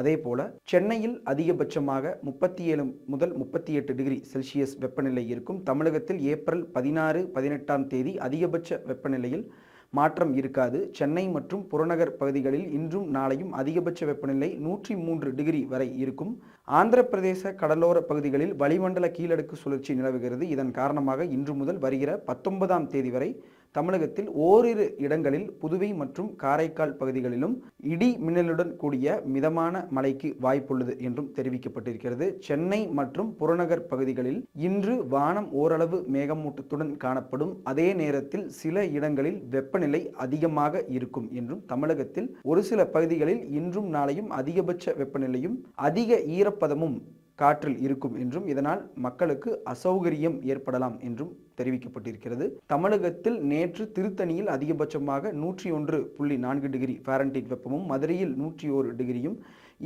அதேபோல சென்னையில் அதிகபட்சமாக 37 முதல் 38 டிகிரி செல்சியஸ் வெப்பநிலை இருக்கும். தமிழகத்தில் ஏப்ரல் 16, 18ஆம் தேதி அதிகபட்ச வெப்பநிலையில் மாற்றம் இருக்காது. சென்னை மற்றும் புறநகர் பகுதிகளில் இன்றும் நாளையும் அதிகபட்ச வெப்பநிலை 103 டிகிரி வரை இருக்கும். ஆந்திர பிரதேச கடலோர பகுதிகளில் வளிமண்டல கீழடுக்கு சுழற்சி நிலவுகிறது. இதன் காரணமாக இன்று முதல் வருகிற 19ஆம் தேதி வரை தமிழகத்தில் ஓரிரு இடங்களில் புதுவை மற்றும் காரைக்கால் பகுதிகளிலும் இடி மின்னலுடன் கூடிய மிதமான மழைக்கு வாய்ப்புள்ளது என்றும் தெரிவிக்கப்பட்டிருக்கிறது. சென்னை மற்றும் புறநகர் பகுதிகளில் இன்று வானம் ஓரளவு மேகமூட்டத்துடன் காணப்படும். அதே நேரத்தில் சில இடங்களில் வெப்பநிலை அதிகமாக இருக்கும் என்றும், தமிழகத்தில் ஒரு சில பகுதிகளில் இன்றும் நாளையும் அதிகபட்ச வெப்பநிலையும் அதிக ஈரப்பதமும் காற்றில் இருக்கும் என்றும், இதனால் மக்களுக்கு அசௌகரியம் ஏற்படலாம் என்றும் தெரிவிக்கப்பட்டிருக்கிறது. தமிழகத்தில் நேற்று திருத்தணியில் அதிகபட்சமாக 101.4 டிகிரி ஃபாரன்ஹீட் வெப்பமும், மதுரையில் 101 டிகிரியும்,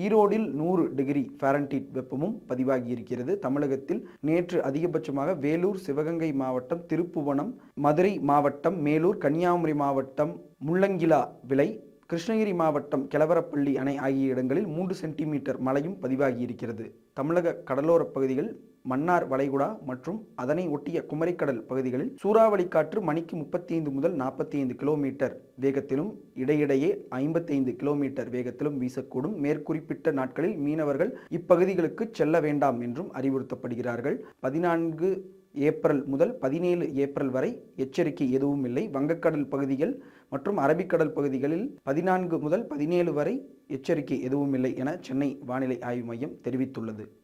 ஈரோடில் 100 டிகிரி ஃபாரன்ஹீட் வெப்பமும் பதிவாகியிருக்கிறது. தமிழகத்தில் நேற்று அதிகபட்சமாக வேலூர், சிவகங்கை மாவட்டம், திருப்புவனம், மதுரை மாவட்டம், மேலூர், கன்னியாகுமரி மாவட்டம், முள்ளங்கிலா விளை, கிருஷ்ணகிரி மாவட்டம் கெலவரப்பள்ளி அணை ஆகிய இடங்களில் 3 சென்டிமீட்டர் மழையும் பதிவாகியிருக்கிறது. தமிழக கடலோர பகுதிகள், மன்னார் வளைகுடா மற்றும் அதனை ஒட்டிய குமரிக்கடல் பகுதிகளில் சூறாவளி காற்று மணிக்கு 35 முதல் 45 கிலோமீட்டர் வேகத்திலும் இடையிடையே 55 கிலோமீட்டர் வேகத்திலும் வீசக்கூடும். மேற்குறிப்பிட்ட நாட்களில் மீனவர்கள் இப்பகுதிகளுக்கு செல்ல வேண்டாம் என்றும் அறிவுறுத்தப்படுகிறார்கள். 14 ஏப்ரல் முதல் 17 ஏப்ரல் வரை எச்சரிக்கை எதுவும் இல்லை. வங்கக்கடல் பகுதிகள் மற்றும் அரபிக்கடல் பகுதிகளில் 14 முதல் 17 வரை எச்சரிக்கை எதுவும் இல்லை என சென்னை வானிலை ஆய்வு மையம் தெரிவித்துள்ளது.